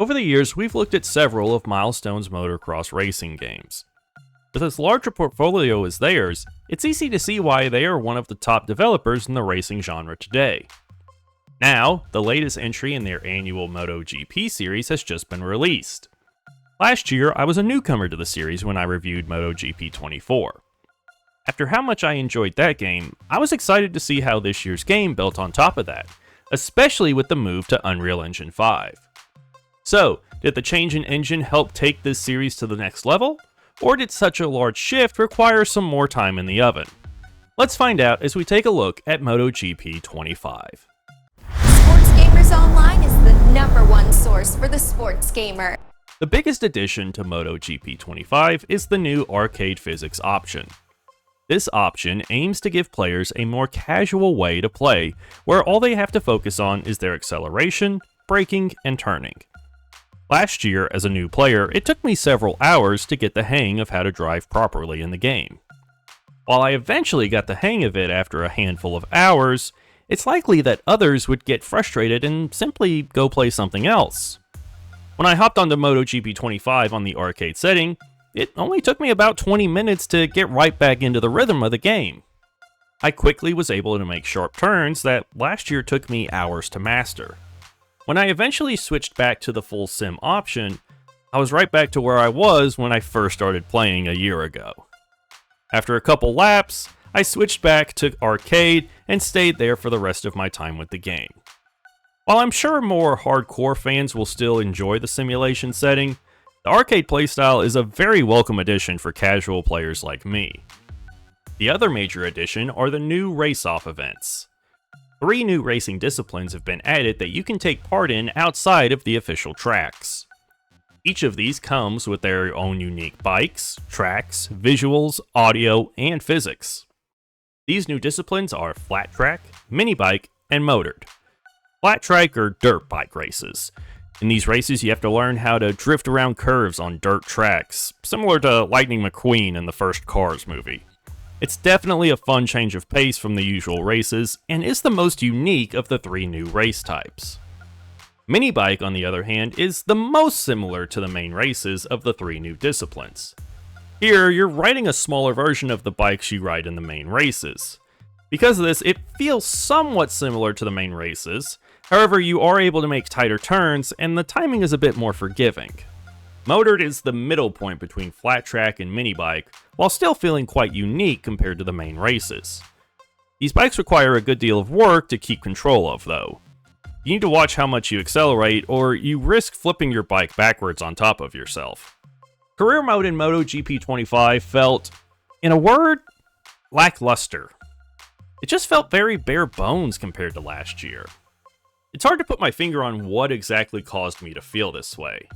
Over the years, we've looked at several of Milestone's motocross racing games. With as large a portfolio as theirs, it's easy to see why they are one of the top developers in the racing genre today. Now, the latest entry in their annual MotoGP series has just been released. Last year, I was a newcomer to the series when I reviewed MotoGP 24. After how much I enjoyed that game, I was excited to see how this year's game built on top of that, especially with the move to Unreal Engine 5. So, did the change in engine help take this series to the next level? Or did such a large shift require some more time in the oven? Let's find out as we take a look at MotoGP 25. Sports Gamers Online is the #1 source for the sports gamer. The biggest addition to MotoGP 25 is the new arcade physics option. This option aims to give players a more casual way to play, where all they have to focus on is their acceleration, braking, and turning. Last year, as a new player, it took me several hours to get the hang of how to drive properly in the game. While I eventually got the hang of it after a handful of hours, it's likely that others would get frustrated and simply go play something else. When I hopped onto MotoGP 25 on the arcade setting, it only took me about 20 minutes to get right back into the rhythm of the game. I quickly was able to make sharp turns that last year took me hours to master. When I eventually switched back to the full sim option, I was right back to where I was when I first started playing a year ago. After a couple laps, I switched back to arcade and stayed there for the rest of my time with the game. While I'm sure more hardcore fans will still enjoy the simulation setting, the arcade playstyle is a very welcome addition for casual players like me. The other major addition are the new race-off events. 3 new racing disciplines have been added that you can take part in outside of the official tracks. Each of these comes with their own unique bikes, tracks, visuals, audio, and physics. These new disciplines are flat track, mini bike, and motored. Flat track are dirt bike races. In these races, you have to learn how to drift around curves on dirt tracks, similar to Lightning McQueen in the first Cars movie. It's definitely a fun change of pace from the usual races, and is the most unique of the 3 new race types. Mini bike, on the other hand, is the most similar to the main races of the 3 new disciplines. Here, you're riding a smaller version of the bikes you ride in the main races. Because of this, it feels somewhat similar to the main races, however you are able to make tighter turns, and the timing is a bit more forgiving. Motored is the middle point between flat track and mini bike, while still feeling quite unique compared to the main races. These bikes require a good deal of work to keep control of, though. You need to watch how much you accelerate, or you risk flipping your bike backwards on top of yourself. Career mode in MotoGP 25 felt, in a word, lackluster. It just felt very bare bones compared to last year. It's hard to put my finger on what exactly caused me to feel this way.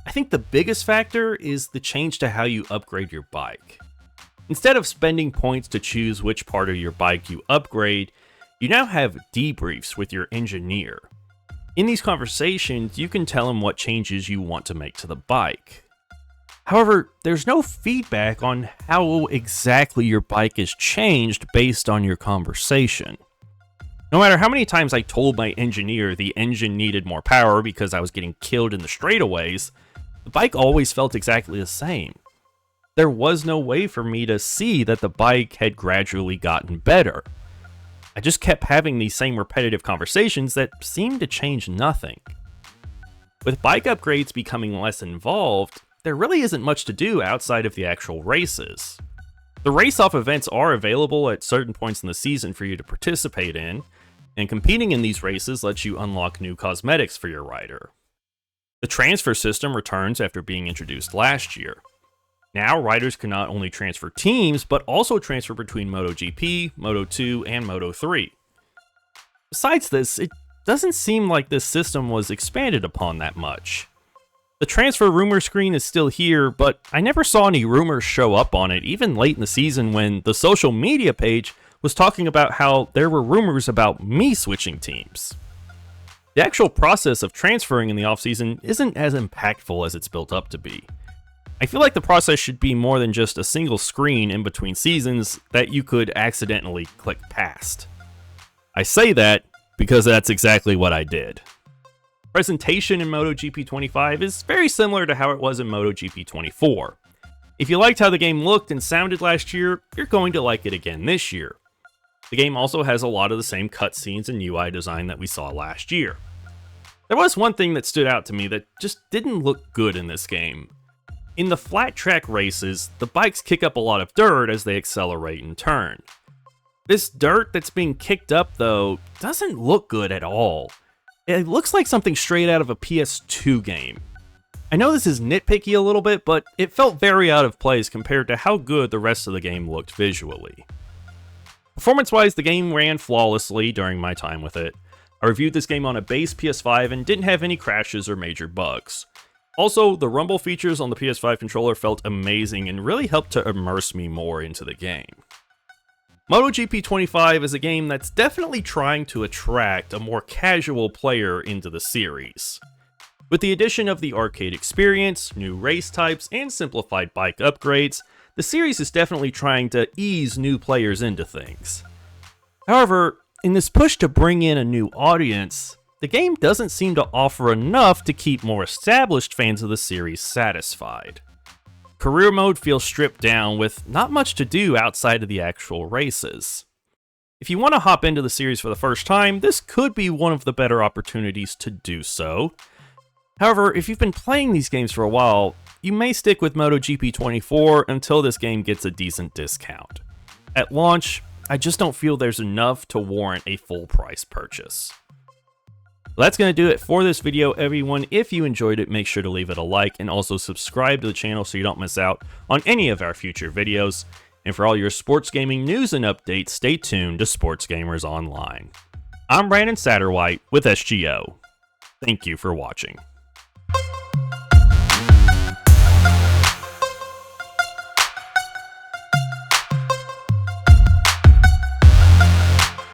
I think the biggest factor is the change to how you upgrade your bike. Instead of spending points to choose which part of your bike you upgrade, you now have debriefs with your engineer. In these conversations, you can tell him what changes you want to make to the bike. However, there's no feedback on how exactly your bike is changed based on your conversation. No matter how many times I told my engineer the engine needed more power because I was getting killed in the straightaways, the bike always felt exactly the same. There was no way for me to see that the bike had gradually gotten better. I just kept having these same repetitive conversations that seemed to change nothing. With bike upgrades becoming less involved, there really isn't much to do outside of the actual races. The race-off events are available at certain points in the season for you to participate in, and competing in these races lets you unlock new cosmetics for your rider. The transfer system returns after being introduced last year. Now, riders can not only transfer teams, but also transfer between MotoGP, Moto2, and Moto3. Besides this, it doesn't seem like this system was expanded upon that much. The transfer rumor screen is still here, but I never saw any rumors show up on it, even late in the season when the social media page was talking about how there were rumors about me switching teams. The actual process of transferring in the offseason isn't as impactful as it's built up to be. I feel like the process should be more than just a single screen in between seasons that you could accidentally click past. I say that because that's exactly what I did. Presentation in MotoGP 25 is very similar to how it was in MotoGP 24. If you liked how the game looked and sounded last year, you're going to like it again this year. The game also has a lot of the same cutscenes and UI design that we saw last year. There was one thing that stood out to me that just didn't look good in this game. In the flat track races, the bikes kick up a lot of dirt as they accelerate and turn. This dirt that's being kicked up, though, doesn't look good at all. It looks like something straight out of a PS2 game. I know this is nitpicky a little bit, but it felt very out of place compared to how good the rest of the game looked visually. Performance-wise, the game ran flawlessly during my time with it. I reviewed this game on a base PS5 and didn't have any crashes or major bugs. Also, the rumble features on the PS5 controller felt amazing and really helped to immerse me more into the game. MotoGP 25 is a game that's definitely trying to attract a more casual player into the series. With the addition of the arcade experience, new race types, and simplified bike upgrades, the series is definitely trying to ease new players into things. However, in this push to bring in a new audience, the game doesn't seem to offer enough to keep more established fans of the series satisfied. Career mode feels stripped down with not much to do outside of the actual races. If you want to hop into the series for the first time, this could be one of the better opportunities to do so. However, if you've been playing these games for a while, you may stick with MotoGP 24 until this game gets a decent discount. At launch, I just don't feel there's enough to warrant a full price purchase. Well, that's going to do it for this video, everyone. If you enjoyed it, make sure to leave it a like and also subscribe to the channel so you don't miss out on any of our future videos. And for all your sports gaming news and updates, stay tuned to Sports Gamers Online. I'm Brandon Satterwhite with SGO. Thank you for watching.